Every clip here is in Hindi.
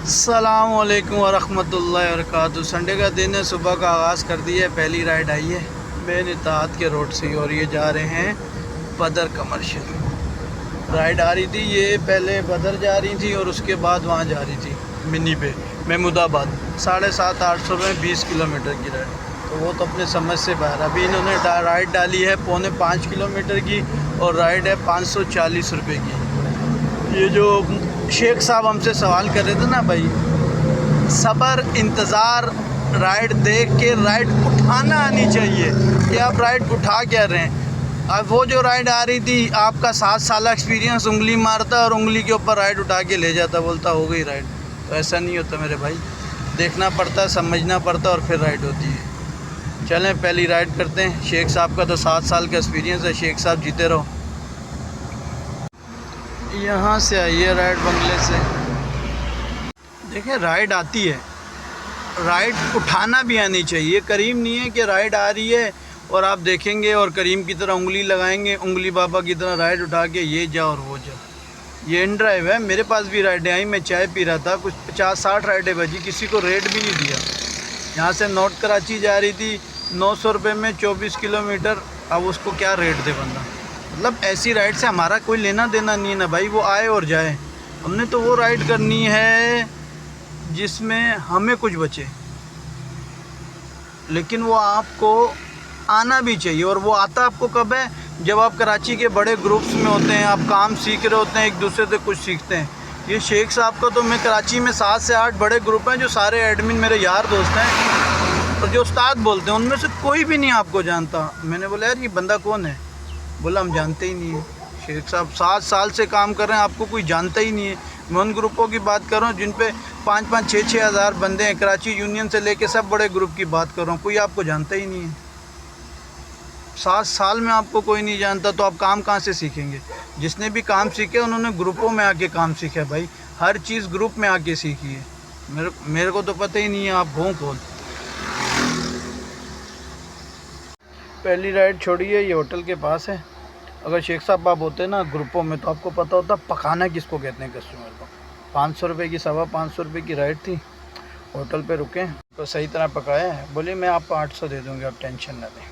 अस्सलामुअलैकुम वरहमतुल्लाहि वबरकातुहू। संडे का दिन है, सुबह का आगाज़ कर दिया है। पहली राइड आई है मेन इत्तेहाद के रोड से और ये जा रहे हैं बदर कमर्शियल। राइड आ रही थी, ये पहले बदर जा रही थी और उसके बाद वहाँ जा रही थी मिनी पे महमूदाबाद। 750-800 रुपये 20 किलोमीटर की राइड, तो वो तो अपने समझ से बाहर। अभी इन्होंने राइड डाली है 4.25 किलोमीटर की और राइड है 540 रुपये की। ये जो शेख साहब हमसे सवाल कर रहे थे ना भाई, सब्र इंतज़ार, राइड देख के राइड उठाना आनी चाहिए कि आप राइड उठा क्या रहे हैं। अब वो जो राइड आ रही थी, आपका 7 साल एक्सपीरियंस उंगली मारता और उंगली के ऊपर राइड उठा के ले जाता, बोलता हो गई राइड। तो ऐसा नहीं होता मेरे भाई, देखना पड़ता, समझना पड़ता और फिर राइड होती है। चलें पहली राइड करते हैं। शेख साहब का तो 7 साल का एक्सपीरियंस है। शेख साहब जीते रहो। यहाँ से आई है राइड बंगले से। देखिए राइड आती है, राइड उठाना भी आनी चाहिए। करीम नहीं है कि राइड आ रही है और आप देखेंगे और करीम की तरह उंगली लगाएंगे, उंगली बाबा की तरह राइड उठा के ये जा और वो जा। ये इन ड्राइव है। मेरे पास भी राइडें आई, मैं चाय पी रहा था, कुछ 50-60 राइडें बजी, किसी को रेट भी नहीं दिया। यहाँ से नॉर्थ कराची जा रही थी 900 रुपये में 24 किलोमीटर। अब उसको क्या रेट दे बंदा। मतलब ऐसी राइड से हमारा कोई लेना देना नहीं है ना भाई, वो आए और जाए। हमने तो वो राइड करनी है जिसमें हमें कुछ बचे, लेकिन वो आपको आना भी चाहिए। और वो आता आपको कब है, जब आप कराची के बड़े ग्रुप्स में होते हैं, आप काम सीख रहे होते हैं, एक दूसरे से कुछ सीखते हैं। ये शेख साहब का तो मैं कराची में 7 से 8 बड़े ग्रुप हैं जो सारे एडमिन मेरे यार दोस्त हैं और जो उस्ताद बोलते हैं, उनमें से कोई भी नहीं आपको जानता। मैंने बोला यार ये बंदा कौन है, बोला हम जानते ही नहीं है। शेख साहब 7 साल से काम कर रहे हैं, आपको कोई जानता ही नहीं है। मैं उन ग्रुपों की बात कर रहा हूँ जिन पे 5-5, 6-6 हज़ार बंदे हैं। कराची यूनियन से लेके सब बड़े ग्रुप की बात कर रहा हूँ, कोई आपको जानता ही नहीं है। 7 साल में आपको कोई नहीं जानता तो आप काम कहाँ से सीखेंगे। जिसने भी काम सीखे उन्होंने ग्रुपों में आके काम सीखा है भाई, हर चीज़ ग्रुप में आके सीखी है। मेरे को तो पता ही नहीं है, आप हों कौन। पहली राइड छोड़ी है, ये होटल के पास है। अगर शेख साहब आप होते ना ग्रुपों में तो आपको पता होता पकाना किसको कहते हैं कस्टमर को। 500 रुपये की, 525 रुपये की राइड थी। होटल पे रुके तो सही तरह पकाया है। बोले मैं आपको 800 दे दूँगी, आप टेंशन ना लें।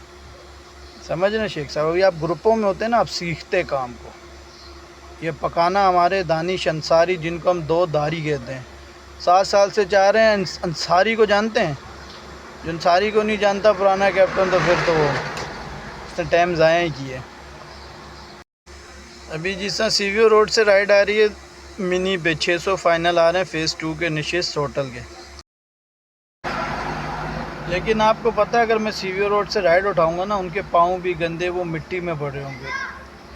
समझ ना शेख साहब, अभी आप ग्रुपों में होते ना, आप सीखते काम को। ये पकाना हमारे दानिश अंसारी, जिनको हम 2 दारी कहते हैं, 7 साल से जा रहे हैं। अंसारी को जानते हैं? जो अंसारी को नहीं जानता पुराना कैप्टन, तो फिर तो वो उसने टाइम ज़ाया ही किए। अभी जिस तरह सीवीओ रोड से राइड आ रही है मिनी पे, 600 फाइनल आ रहे हैं फ़ेज़ 2 के निशिस्त होटल के। लेकिन आपको पता है अगर मैं सीवीओ रोड से राइड उठाऊंगा ना, उनके पाँव भी गंदे, वो मिट्टी में पड़े होंगे।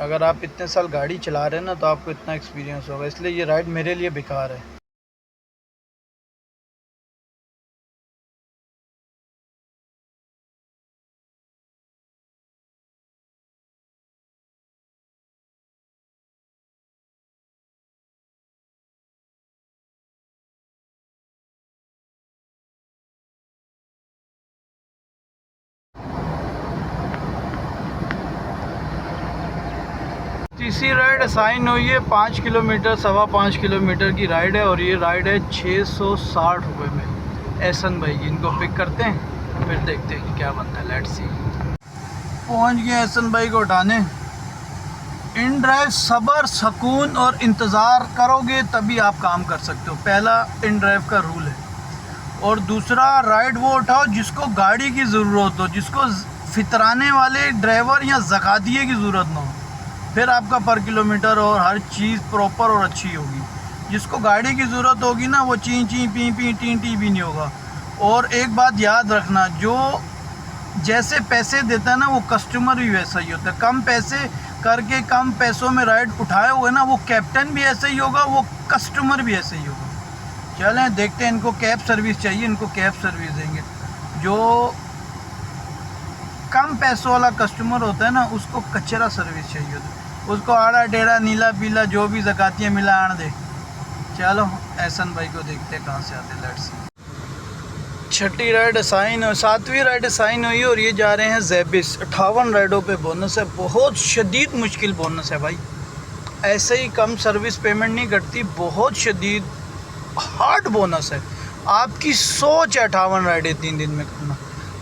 अगर आप इतने साल गाड़ी चला रहे हैं ना तो आपको इतना एक्सपीरियंस होगा, इसलिए ये राइड मेरे लिए बेकार है। तीसरी राइड असाइन हुई है 5 किलोमीटर, 5.25 किलोमीटर की राइड है और ये राइड है 660 रुपये में। एहसन भाई इनको पिक करते हैं, फिर देखते हैं कि क्या बनता है। Let's see. पहुंच गए एहसन भाई को उठाने। इन ड्राइव सब्र, सुकून और इंतज़ार करोगे तभी आप काम कर सकते हो, पहला इन ड्राइव का रूल है। और दूसरा, राइड वो उठाओ जिसको गाड़ी की ज़रूरत हो, जिसको फितराने वाले ड्राइवर या ज़कातिये की ज़रूरत ना हो, फिर आपका पर किलोमीटर और हर चीज़ प्रॉपर और अच्छी होगी। जिसको गाड़ी की ज़रूरत होगी ना, वो ची ची पी पी टी टी भी नहीं होगा। और एक बात याद रखना, जो जैसे पैसे देता है ना, वो कस्टमर भी वैसा ही होता है। कम पैसे करके कम पैसों में राइड उठाए हुए ना, वो कैप्टन भी ऐसे ही होगा, वो कस्टमर भी ऐसे ही होगा। चलें देखते हैं, इनको कैब सर्विस चाहिए, इनको कैब सर्विस देंगे। जो कम पैसों वाला कस्टमर होता है ना, उसको कचरा सर्विस चाहिए होता है, उसको आड़ा टेढ़ा नीला पीला जो भी ज़कातियाँ मिला आन दे। चलो एहसन भाई को देखते हैं कहाँ से आते। लेट्स। 6ठी राइड असाइन और 7वीं राइड असाइन हुई और ये जा रहे हैं ज़ेबिस। 58 राइडों पे बोनस है, बहुत शदीद मुश्किल बोनस है भाई। ऐसे ही कम सर्विस पेमेंट नहीं घटती, बहुत शदीद हार्ड बोनस है। आपकी सोच 58 राइडें 3 दिन में करना।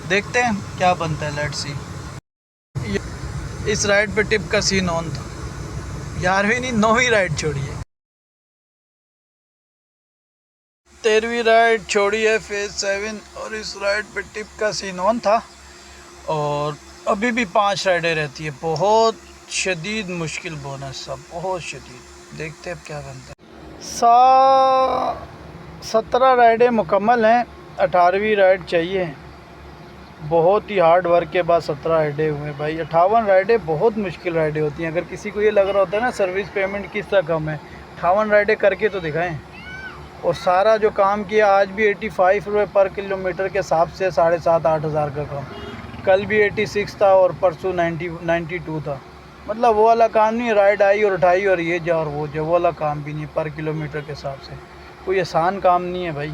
देखते हैं क्या बनता है, लेट्स सी। इस राइड पे टिप का सीन ऑन था। 11वीं नहीं 9वीं राइड छोड़ी है, 13वीं राइड छोड़ी है फेज 7, और इस राइड पे टिप का सीन ऑन था। और अभी भी 5 राइडें रहती है। बहुत शदीद मुश्किल बोनस सब, बहुत शदीद। देखते हैं अब क्या बनता है। 17 राइडें मुकम्मल हैं, 18वीं राइड चाहिए। बहुत ही हार्ड वर्क के बाद 17 राइडें हुए भाई। 58 राइडें बहुत मुश्किल राइडें होती हैं। अगर किसी को ये लग रहा होता है ना सर्विस पेमेंट किस तरह कम है, 58 राइडें करके तो दिखाएं। और सारा जो काम किया आज भी 85 रुपये पर किलोमीटर के हिसाब से 7,500-8 हज़ार का काम। कल भी 86 था और परसों 92 था। मतलब वो वाला काम नहीं, राइड आई और उठाई और ये जा और वो जा, वो वाला काम भी नहीं। पर किलोमीटर के हिसाब से कोई आसान काम नहीं है भाई।